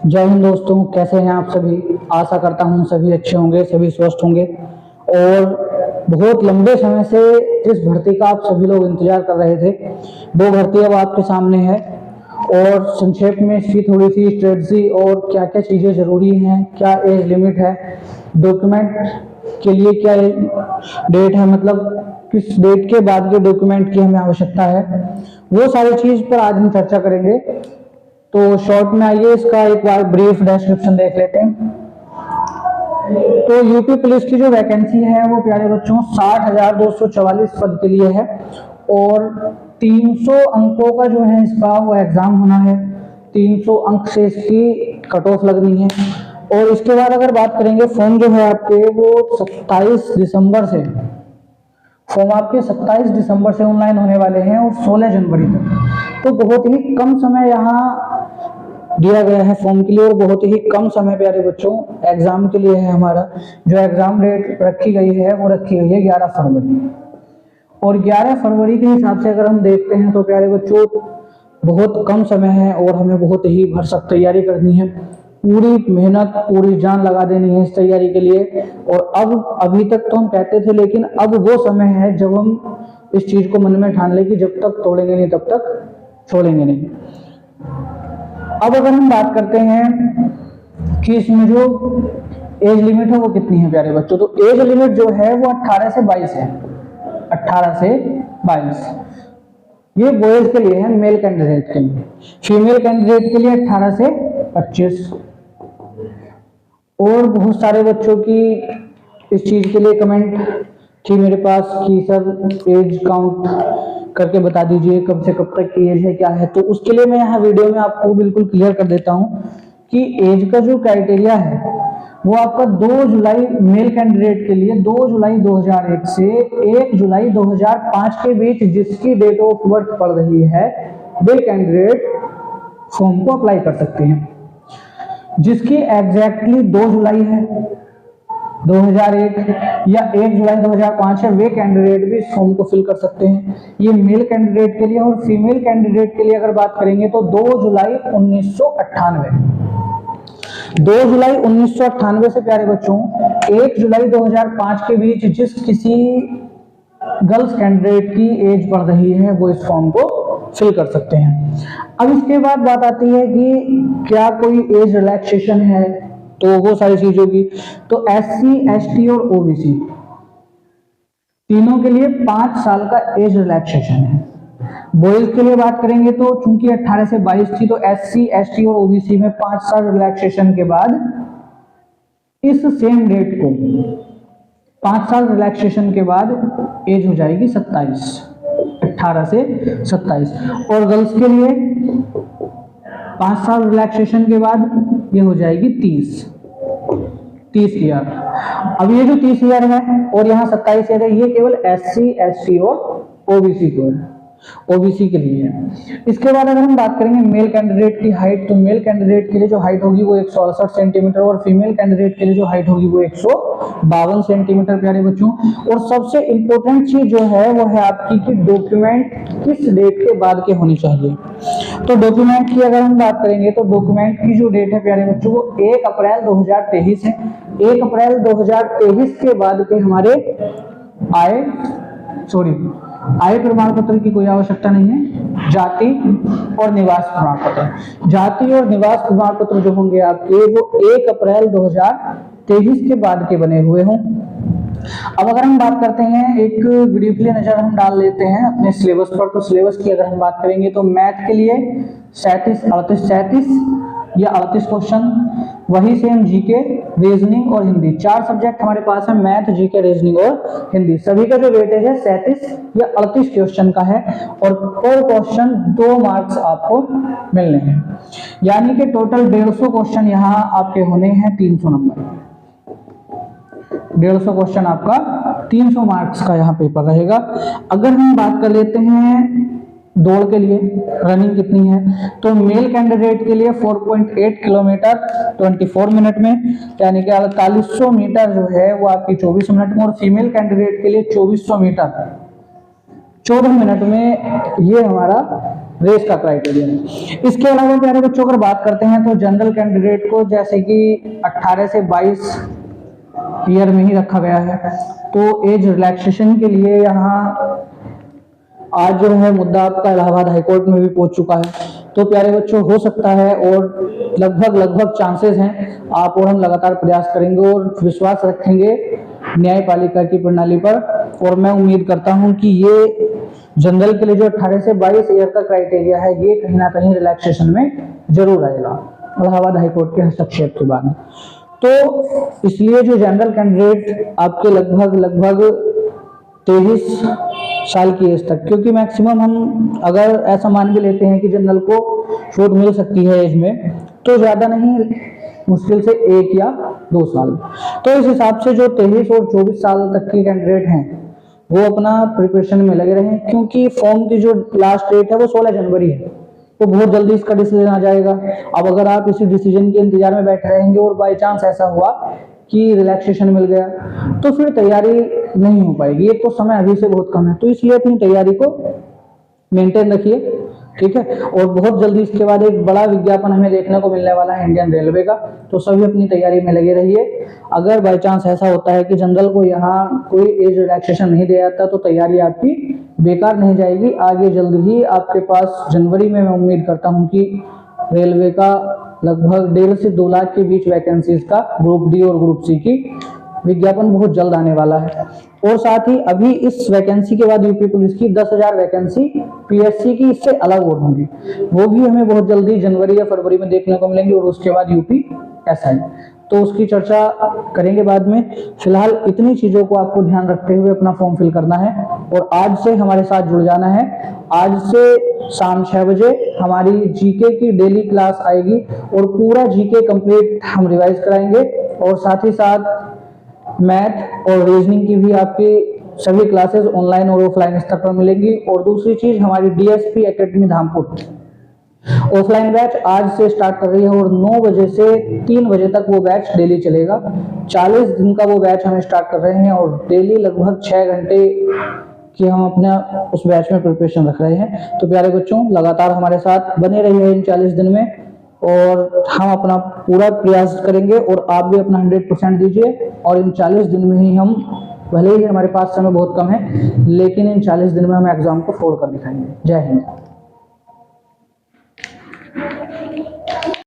जय हिंद दोस्तों, कैसे हैं आप सभी। आशा करता हूं सभी अच्छे होंगे, सभी स्वस्थ होंगे। और बहुत लंबे समय से जिस भर्ती का आप सभी लोग इंतजार कर रहे थे, वो भर्ती अब आपके सामने है। और संक्षेप में इसकी थोड़ी सी स्ट्रेटजी और क्या क्या चीज़ें ज़रूरी हैं, क्या एज लिमिट है, डॉक्यूमेंट के लिए क्या डेट है, मतलब किस डेट के बाद के डॉक्यूमेंट की हमें आवश्यकता है, वो सारी चीज़ पर आज हम चर्चा करेंगे। तो शॉर्ट में आइए इसका एक बार ब्रीफ डिस्क्रिप्शन देख लेते हैं। तो यूपी पुलिस की जो वैकेंसी है वो प्यारे बच्चों 60,244 पद के लिए है और 300 अंकों का जो है इसका वो एग्जाम होना है। 300 अंक से इसकी कट ऑफ लगनी है। और इसके बाद अगर बात करेंगे, फॉर्म जो है आपके वो 27 दिसंबर से फॉर्म आपके 27 दिसंबर से ऑनलाइन होने वाले हैं और 16 जनवरी तक। तो बहुत ही कम समय यहाँ दिया गया है फॉर्म के लिए और बहुत ही कम समय प्यारे बच्चों एग्जाम के लिए है। हमारा जो एग्जाम डेट रखी गई है वो रखी गई है 11 फरवरी। और 11 फरवरी के हिसाब से अगर हम देखते हैं तो प्यारे बच्चों बहुत कम समय है और हमें बहुत ही भरसक तैयारी करनी है। पूरी मेहनत, पूरी जान लगा देनी है इस तैयारी के लिए। और अब अभी तक तो हम कहते थे, लेकिन अब वो समय है जब हम इस चीज को मन में ठान ले कि जब तक तोड़ेंगे नहीं तब तक छोड़ेंगे नहीं। अब अगर हम बात करते हैं कि इसमें जो एज लिमिट है वो कितनी है प्यारे बच्चों, तो एज लिमिट जो है वो 18 से 22 है। 18 से 22 ये बॉयज के लिए है, मेल कैंडिडेट के लिए। फीमेल कैंडिडेट के लिए 18 से 25। और बहुत सारे बच्चों की इस चीज के लिए कमेंट थी मेरे पास कि सर एज काउंट करके बता दीजिए, कब से कब तक की एज है, क्या है। तो उसके लिए मैं यहाँ वीडियो में आपको बिल्कुल क्लियर कर देता हूँ कि एज का जो क्राइटेरिया है वो आपका 2 जुलाई मेल कैंडिडेट के लिए 2 जुलाई 2001 से 1 जुलाई 2005 के बीच जिसकी डेट ऑफ बर्थ पड़ रही है, वे कैंडिडेट फॉर्म को अप्लाई कर सकते हैं। जिसकी एग्जैक्टली 2 जुलाई है 2001 या 1 जुलाई 2005 है, वे कैंडिडेट भी इस फॉर्म को फिल कर सकते हैं। ये मेल कैंडिडेट के लिए। और फीमेल कैंडिडेट के लिए अगर बात करेंगे तो 2 जुलाई 1998 2 जुलाई 1998 से प्यारे बच्चों 1 जुलाई 2005 के बीच जिस किसी गर्ल्स कैंडिडेट की एज बढ़ रही है वो इस फॉर्म को फिल कर सकते हैं। अब इसके बाद बात आती है कि क्या कोई एज रिलैक्सेशन है, तो वो सारी चीजों की। तो SC, ST और OBC तीनों के लिए 5 साल का एज रिलैक्सेशन है। बॉयज के लिए बात करेंगे तो चूंकि 18 से 22 थी, तो SC, ST और OBC में 5 साल रिलैक्सेशन के बाद इस सेम डेट को 5 साल रिलैक्सेशन के बाद एज हो जाएगी 27, 18 से 27। और गर्ल्स के लिए 5 साल रिलैक्सेशन के बाद ये हो जाएगी 30 ईयर। अब ये जो 30 ईयर है और यहाँ 27 ईयर है, ये केवल SC, ST और OBC को है, OBC के लिए है। इसके बाद अगर हम बात करेंगे मेल कैंडिडेट की हाइट, तो मेल कैंडिडेट के लिए जो हाइट होगी वो 168 सेंटीमीटर और फीमेल कैंडिडेट के लिए जो हाइट होगी वो 152 सेंटीमीटर प्यारे बच्चों। और सबसे इंपॉर्टेंट चीज जो है वो है आपकी कि डॉक्यूमेंट किस डेट के बाद के होनी चाहिए। तो डॉक्यूमेंट की अगर हम बात करेंगे तो डॉक्यूमेंट की जो डेट है प्यारे बच्चों वो 1 अप्रैल 2023 है। 1 अप्रैल 2023 के बाद के हमारे आय प्रमाण पत्र की कोई आवश्यकता नहीं है। जाति और निवास प्रमाण पत्र, जाति और निवास प्रमाण पत्र जो होंगे आपके वो 1 अप्रैल 2023 के बाद के बने हुए हों। अब अगर हम बात करते हैं, एक ब्रीफली नजर हम डाल लेते हैं अपने सिलेबस पर। तो सिलेबस की अगर हम बात करेंगे तो मैथ के लिए 37 या 38 क्वेश्चन, वही सेम जीके, रीजनिंग और हिंदी, 4 सब्जेक्ट हमारे पास है, मैथ, जीके, रीजनिंग और हिंदी। सभी का जो वेटेज है 37 या 38 क्वेश्चन का है और पर क्वेश्चन 2 मार्क्स आपको मिलने हैं। यानी कि टोटल 150 क्वेश्चन यहाँ आपके होने हैं 300 नंबर। 150 क्वेश्चन आपका 300 मार्क्स का यहाँ पेपर रहेगा। अगर हम बात कर लेते हैं दौड़ के लिए रनिंग कितनी है, तो मेल कैंडिडेट के लिए 4.8 किलोमीटर 24 मिनट में, यानी कि 4800 मीटर जो है वो आपकी 24 मिनट में। और फीमेल कैंडिडेट के लिए 2400 मीटर 14 मिनट में ये हमारा रेस का क्राइटेरिया है। इसके अलावा प्यारे बच्चों अगर बात करते हैं तो जनरल कैंडिडेट को जैसे कि 18 से 22 ईयर में ही रखा गया है। तो एज रिलैक्सेशन के लिए यहाँ आज जो है मुद्दा आपका इलाहाबाद हाईकोर्ट में भी पहुंच चुका है। तो प्यारे बच्चों हो सकता है और लगभग चांसेस हैं, आप और हम लगातार प्रयास करेंगे और विश्वास रखेंगे न्यायपालिका की प्रणाली पर, और मैं उम्मीद करता हूं कि ये जनरल के लिए जो 18 से 22 ईयर का क्राइटेरिया है ये कहीं ना कहीं रिलैक्सेशन में जरूर आएगा इलाहाबाद हाईकोर्ट के हस्तक्षेप के बाद। तो इसलिए जो जनरल कैंडिडेट आपके लगभग 23 साल की एज तक, क्योंकि मैक्सिमम हम अगर ऐसा मान के लेते हैं कि जनरल को छूट मिल सकती है एज में, तो ज्यादा नहीं, मुश्किल से 1 या 2 साल। तो इस हिसाब से जो 23 और 24 साल तक के कैंडिडेट हैं वो अपना प्रिपरेशन में लगे रहें, क्योंकि फॉर्म की जो लास्ट डेट है वो 16 जनवरी है, तो बहुत जल्दी इसका डिसीजन आ जाएगा। अब अगर आप इसी डिसीजन के इंतजार में बैठे रहेंगे और बाई चांस ऐसा हुआ कि रिलैक्सेशन मिल गया तो फिर तैयारी नहीं हो पाएगी। एक तो समय अभी से बहुत कम है, तो इसलिए अपनी तैयारी को मेंटेन रखिए, ठीक है। और बहुत जल्दी इसके बाद एक बड़ा विज्ञापन हमें देखने को मिलने वाला है इंडियन रेलवे का, तो सभी अपनी तैयारी में लगे रहिए। अगर बाई चांस ऐसा होता है कि जनरल को यहाँ कोई एज रिलैक्सेशन नहीं दिया जाता तो तैयारी आपकी बेकार नहीं जाएगी। आगे जल्द ही आपके पास जनवरी में मैं उम्मीद करता हूँ कि रेलवे का लगभग 1.5 से 2 लाख के बीच वैकेंसीज का ग्रुप डी और ग्रुप सी की विज्ञापन बहुत जल्द आने वाला है। और साथ ही अभी इस वैकेंसी के बाद यूपी पुलिस की 10,000 वैकेंसी पीएससी की इससे अलग और होंगी, वो भी हमें बहुत जल्दी जनवरी या फरवरी में देखने को मिलेंगी। और उसके बाद यूपी एसआई, तो उसकी चर्चा करेंगे बाद में। फिलहाल इतनी चीजों को आपको ध्यान रखते हुए अपना फॉर्म फिल करना है और आज से हमारे साथ जुड़ जाना है। आज से शाम 6 बजे हमारी जीके की डेली क्लास आएगी और पूरा जीके कंप्लीट हम रिवाइज कराएंगे, और साथ ही साथ मैथ और रीजनिंग की भी आपकी सभी क्लासेस ऑनलाइन और ऑफलाइन स्तर पर मिलेंगी। और दूसरी चीज, हमारी DSP academy Dhampur offline batch आज से स्टार्ट कर रही है और 9 बजे से 3 बजे तक वो बैच डेली चलेगा। 40 दिन का वो बैच हम स्टार्ट कर रहे हैं और डेली लगभग 6 घंटे की हम अपना उस बैच में प्रिपरेशन रख रहे हैं। तो प्यारे बच्चों, लगातार हमारे साथ बने रहिए इन 40 दिन में, और हम अपना पूरा प्रयास करेंगे और आप भी अपना 100% दीजिए। और इन 40 दिन में ही हम, भले ही हमारे पास समय बहुत कम है, लेकिन इन 40 दिन में हम एग्जाम को फोड़ कर दिखाएंगे। जय हिंद।